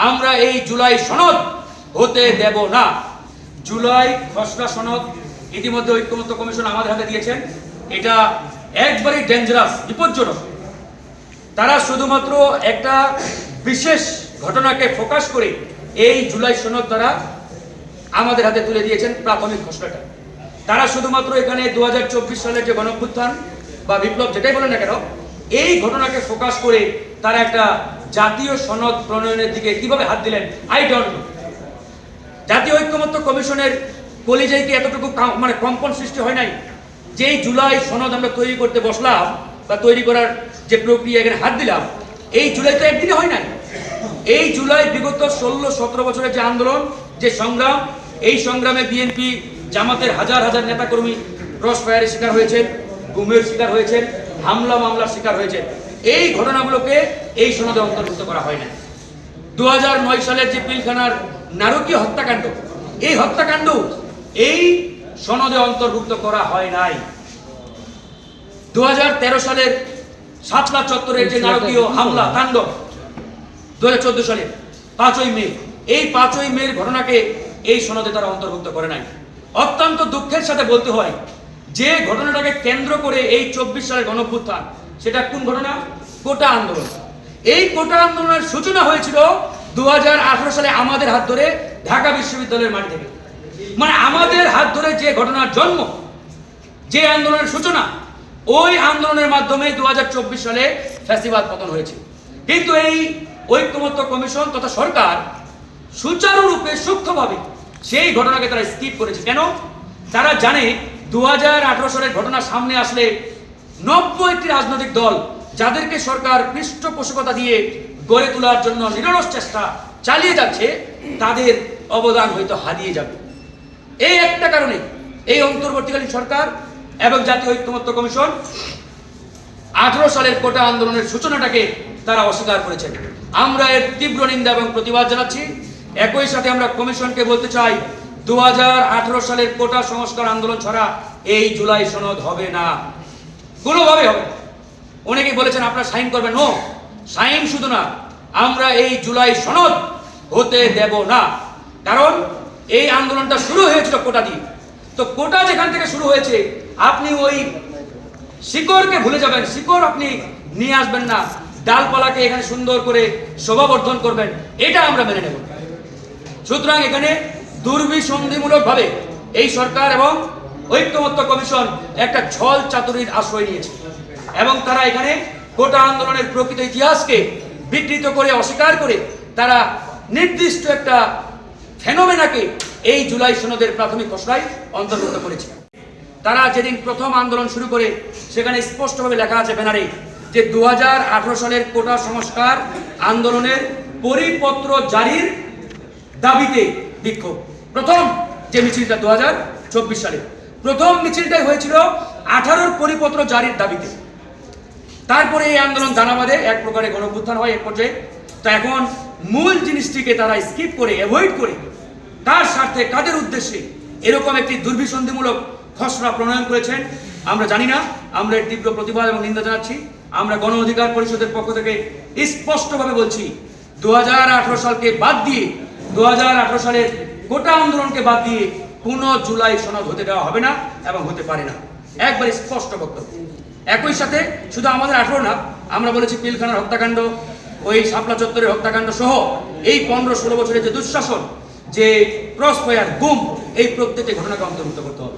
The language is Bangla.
আমরা এই জুলাই সনদ হতে দেব না। জুলাই খসড়া সনদ ইতিমধ্যে ঐক্যমত্য কমিশন আমাদের হাতে দিয়েছেন। এটা একবারই ডেঞ্জারাস, বিপজ্জনক। তারা শুধুমাত্র একটা বিশেষ ঘটনাকে ফোকাস করে এই জুলাই সনদ দ্বারা আমাদের হাতে তুলে দিয়েছেন প্রাথমিক খসড়াটা। তারা শুধুমাত্র এখানে 2024 সালের যে গণঅভ্যুত্থান বা বিপ্লব যেটাই বলেন না কেন, এই ঘটনাকে ফোকাস করে তারা একটা জাতীয় সনদ প্রণয়নের দিকে কিভাবে হাত দিলেন আই ডোন্ট নো। জাতীয় ঐক্যমত্য কমিশনের কলিজায় কি এতটুকু মানে কম্পন সৃষ্টি হয় নাই যে এই জুলাই সনদ আমরা তৈরি করতে বসলাম বা তৈরি করার যে প্রক্রিয়া এখানে হাত দিলাম, এই জুলাই তো একদিনে হয় নাই। এই জুলাই বিগত 16-17 বছরের যে আন্দোলন, যে সংগ্রাম, এই সংগ্রামে বিএনপি জামাতের হাজার হাজার নেতাকর্মী ক্রস ফায়ারের শিকার হয়েছেন, গুমের শিকার হয়েছেন, হামলা মামলার শিকার হয়েছেন। এই ঘটনাগুলোকে এই সনদে অন্তর্ভুক্ত করা হয় না। 2009 সালের যে পিলখানার নারকীয় হত্যাকাণ্ড, এই হত্যাকাণ্ড এই সনদে অন্তর্ভুক্ত করা হয় নাই। 2013 সালের শাপলা চত্বরের যে নারকীয় হামলা তাণ্ডব, 2014 সালের 5ই মে, এই 5ই মের ঘটনাকে এই সনদে তারা অন্তর্ভুক্ত করে নাই। অত্যন্ত দুঃখের সাথে বলতে হয় যে ঘটনাটাকে কেন্দ্র করে এই 24 সালের গণঅভ্যুত্থান, সেটা কোন ঘটনা? কোটা আন্দোলন। এই কোটা আন্দোলনের সূচনা হয়েছিল 2018 সালে আমাদের হাত ধরে ঢাকা বিশ্ববিদ্যালয়ের মাটি থেকে। মানে আমাদের হাত ধরে যে ঘটনার জন্ম, যে আন্দোলনের সূচনা, ওই আন্দোলনের মাধ্যমে 2024 সালে ফ্যাসিবাদ পতন হয়েছে। কিন্তু এই ঐক্যমত্য কমিশন তথা সরকার সুচারুরূপে সূক্ষ্মভাবে সেই ঘটনাকে তারা স্কিপ করেছে। কেন? তারা জানে 2018 সালের ঘটনা সামনে আসলে 90টি রাজনৈতিক দল যাদেরকে সরকার পৃষ্ঠপোষকতা দিয়ে গড়ে তোলার জন্য নিরলস চেষ্টা চালিয়ে যাচ্ছে, তাদের অবদান হয়তো হারিয়ে যাবে। এই একটা কারণে এই অন্তর্বর্তীকালীন সরকার এবং জাতীয় ঐক্যমত্য কমিশন 18 সালের কোটা আন্দোলনের সূচনাটাকে তারা অস্বীকার করেছেন। আমরা এর তীব্র নিন্দা এবং প্রতিবাদ জানাচ্ছি। একই সাথে আমরা কমিশনকে বলতে চাই, 2018 সালের কোটা সংস্কার আন্দোলন ছাড়া এই জুলাই সনদ হবে না, কোনোভাবে হবে না। অনেকে বলেছেন আপনারা সাইন করবেন। নো, সাইন শুধু না, আমরা এই জুলাই সনদ হতে দেব না। কারণ এই আন্দোলনটা শুরু হয়েছিল কোটা দিয়ে। তো কোটা যেখান থেকে শুরু হয়েছে, আপনি ওই শিকড়কে ভুলে যাবেন, শিকড় আপনি নিয়ে আসবেন না, ডালপালাকে এখানে সুন্দর করে শোভাবর্ধন করবেন, এটা আমরা মেনে নেব। সুতরাং এখানে দুর্বিসন্ধিমূলকভাবে এই সরকার এবং ঐক্যমত্য কমিশন একটা ছল চাতুরীর আশ্রয় নিয়েছে এবং তারা এখানে কোটা আন্দোলনের প্রকৃত ইতিহাসকে বিকৃত করে, অস্বীকার করে তারা নির্দিষ্ট একটা ফেনোমেনাকে এই জুলাই সনদের প্রাথমিক খসড়ায় অন্তর্ভুক্ত করেছে। তারা যেদিন প্রথম আন্দোলন শুরু করে, সেখানে স্পষ্টভাবে লেখা আছে ব্যানারে যে 2018 সালের কোটা সংস্কার আন্দোলনের পরিপত্র জারির দাবিতে বিক্ষোভ। প্রথম যে মিছিলটা 2024 সালে, প্রথম মিছিলটাই হয়েছিল 18 পরিপত্র জারির দাবিতে। তারপরে এই আন্দোলন দানা বাঁধে, এক প্রকারে গণঅভ্যুত্থান হয় এক পর্যায়ে। তো এখন মূল জিনিসটিকে তারা স্কিপ করে, অ্যাভয়েড করে, তার স্বার্থে কাদের উদ্দেশ্যে এরকম একটি দুর্বিসন্ধিমূলক খসড়া প্রণয়ন করেছেন আমরা জানি না। আমরা এর তীব্র প্রতিবাদ এবং নিন্দা জানাচ্ছি। আমরা গণ অধিকার পরিষদের পক্ষ থেকে স্পষ্টভাবে বলছি, 2018 সালকে বাদ দিয়ে, 2018 সালের কোটা আন্দোলনকে বাদ দিয়ে কোনো জুলাই সনদ হতে দেওয়া হবে না এবং হতে পারে না, একবার স্পষ্ট বক্তব্য। একই সাথে শুধু আমাদের 18 না, আমরা বলেছি পিলখানার হত্যাকাণ্ড, ওই শাপলা চত্বরের হত্যাকাণ্ড সহ এই 15-16 বছরের যে দুঃশাসন, যে ক্রস ফায়ার, গুম, এই প্রত্যেকটি ঘটনাকে অন্তর্ভুক্ত করতে হবে।